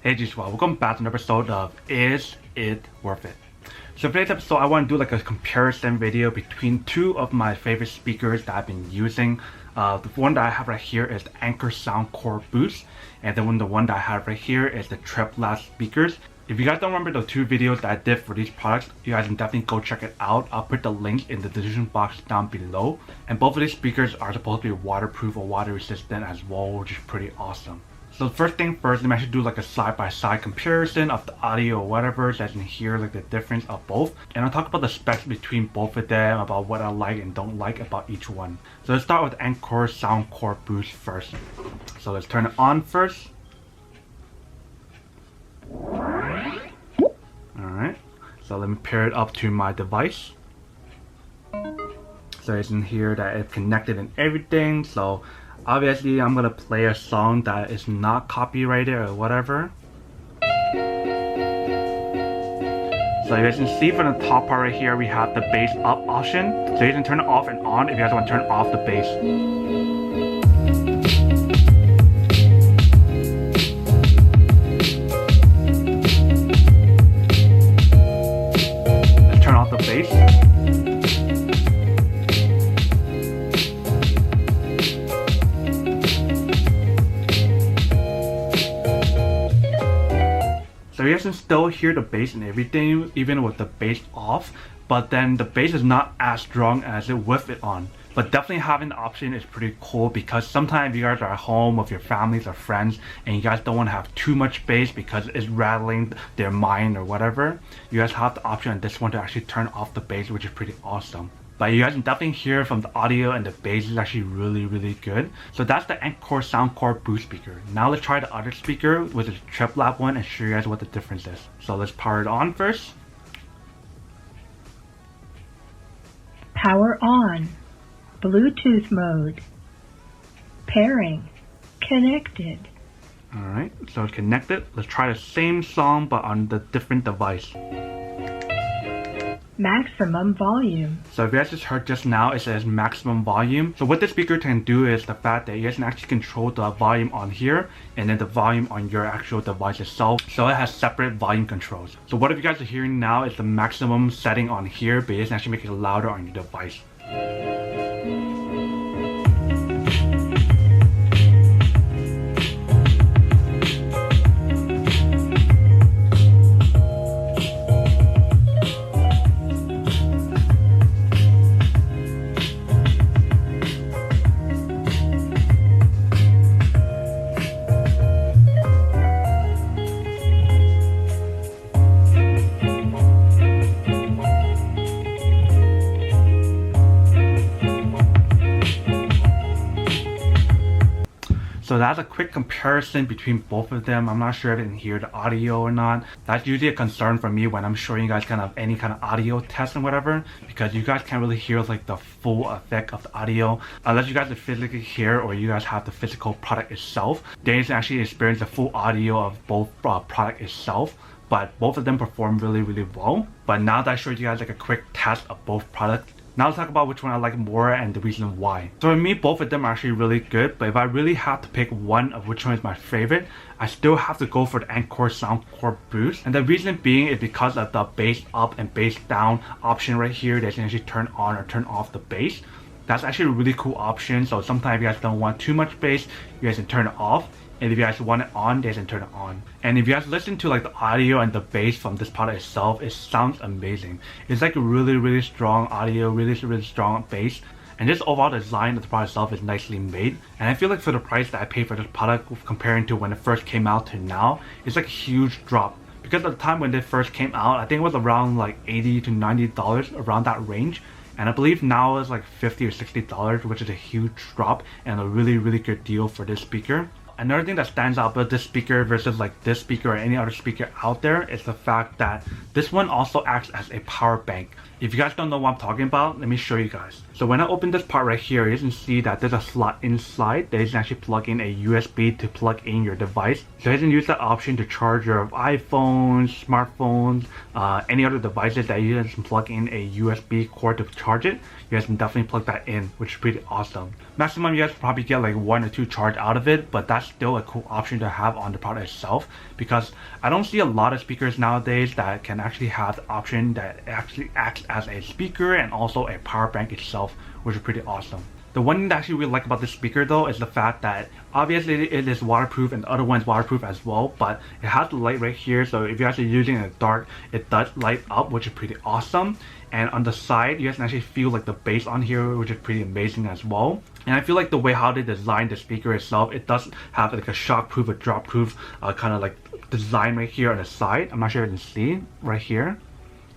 Hey Joshua, welcome back to another episode of Is It Worth It? So for today's episode, I want to do like a comparison video between two of my favorite speakers that I've been using. The one that I have right here is the Anker SoundCore Boost, and then the one that I have right here is the TREBLAB speakers. If you guys don't remember the two videos that I did for these products, you guys can definitely go check it out. I'll put the link in the description box down below. And both of these speakers are supposed to be waterproof or water resistant as well, which is pretty awesome. So first thing first, let me actually do like a side-by-side comparison of the audio or whatever, so I can hear like the difference of both. And I'll talk about the specs between both of them, about what I like and don't like about each one. So let's start with Anker SoundCore Boost first. So let's turn it on first. Alright, so let me pair it up to my device. So you can hear that it's connected and everything. So obviously I'm gonna play a song that is not copyrighted or whatever. So you guys can see from the top part right here we have the bass up option. So you can turn it off and on if you guys want to turn off the bass. Let's turn off the bass. So you guys can still hear the bass and everything even with the bass off, but then the bass is not as strong as it with it on. But definitely having the option is pretty cool, because sometimes you guys are at home with your families or friends and you guys don't want to have too much bass because it's rattling their mind or whatever. You guys have the option on this one to actually turn off the bass, which is pretty awesome. But you guys can definitely hear from the audio and the bass is actually really good. So that's the Anker SoundCore Boost speaker. Now let's try the other speaker, which is the TREBLAB one, and show you guys what the difference is. So let's power it on first. Power on. Bluetooth mode. Pairing. Connected. Alright, so it's connected. Let's try the same song but on the different device. Maximum volume. So if you guys just heard just now, it says maximum volume. So what this speaker can do is the fact that you guys can actually control the volume on here and then the volume on your actual device itself. So it has separate volume controls. So what if you guys are hearing now is the maximum setting on here, but you can actually make it louder on your device. So that's a quick comparison between both of them. I'm not sure if you can hear the audio or not. That's usually a concern for me when I'm showing you guys kind of any kind of audio test and whatever, because you guys can't really hear like the full effect of the audio unless you guys are physically here or you guys have the physical product itself. Then you can actually experience the full audio of both product itself. But both of them perform really well. But now that I showed you guys like a quick test of both products, now let's talk about which one I like more and the reason why. So for me, both of them are actually really good, but if I really have to pick one of which one is my favorite, I still have to go for the Anker SoundCore Boost. And the reason being is because of the bass up and bass down option right here that you can actually turn on or turn off the bass. That's actually a really cool option. So sometimes if you guys don't want too much bass, you guys can turn it off. And if you guys want it on, you guys can turn it on. And if you guys listen to like the audio and the bass from this product itself, it sounds amazing. It's like a really strong audio, really strong bass. And just overall design of the product itself is nicely made. And I feel like for the price that I paid for this product comparing to when it first came out to now, it's like a huge drop. Because at the time when it first came out, I think it was around like $80 to $90, around that range. And I believe now it's like $50 or $60, which is a huge drop and a really good deal for this speaker. Another thing that stands out about this speaker versus like this speaker or any other speaker out there is the fact that this one also acts as a power bank. If you guys don't know what I'm talking about, let me show you guys. So when I open this part right here, you can see that there's a slot inside that you can actually plug in a USB to plug in your device. So you can use that option to charge your iPhones, smartphones, any other devices that you can plug in a USB cord to charge it. You guys can definitely plug that in, which is pretty awesome. Maximum, you guys probably get like 1 or 2 charge out of it, but that's still a cool option to have on the product itself, because I don't see a lot of speakers nowadays that can actually have the option that actually acts as a speaker and also a power bank itself, which is pretty awesome. The one thing that I actually really like about this speaker though is the fact that obviously it is waterproof and the other one's waterproof as well, but it has the light right here, so if you're actually using it in the dark, it does light up, which is pretty awesome. And on the side, you guys can actually feel like the bass on here, which is pretty amazing as well. And I feel like the way how they designed the speaker itself, it does have like a shockproof, a drop-proof kind of like design right here on the side. I'm not sure if you can see right here.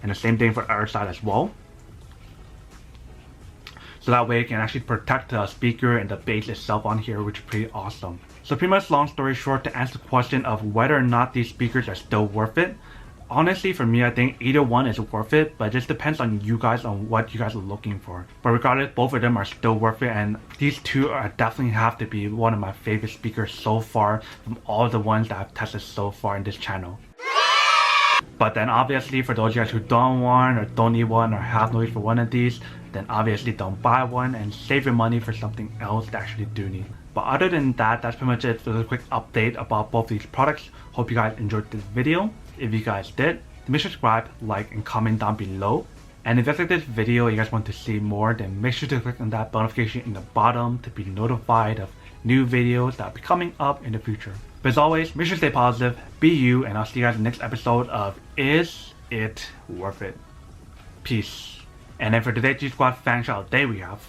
And the same thing for the other side as well. So that way it can actually protect the speaker and the bass itself on here, which is pretty awesome. So pretty much long story short, to answer the question of whether or not these speakers are still worth it, honestly for me I think either one is worth it, but it just depends on you guys on what you guys are looking for. But regardless, both of them are still worth it, and these two are definitely have to be one of my favorite speakers so far from all the ones that I've tested so far in this channel. But then obviously for those guys who don't want or don't need one or have no use for one of these, then obviously don't buy one and save your money for something else that actually do need. But other than that, that's pretty much it for the quick update about both these products. Hope you guys enjoyed this video. If you guys did, make sure to subscribe, like, and comment down below. And if you guys like this video and you guys want to see more, then make sure to click on that bell notification in the bottom to be notified of new videos that will be coming up in the future. But as always, make sure to stay positive, be you, and I'll see you guys in the next episode of Is It Worth It? Peace. And then for today's G Squad fan shout out, there we have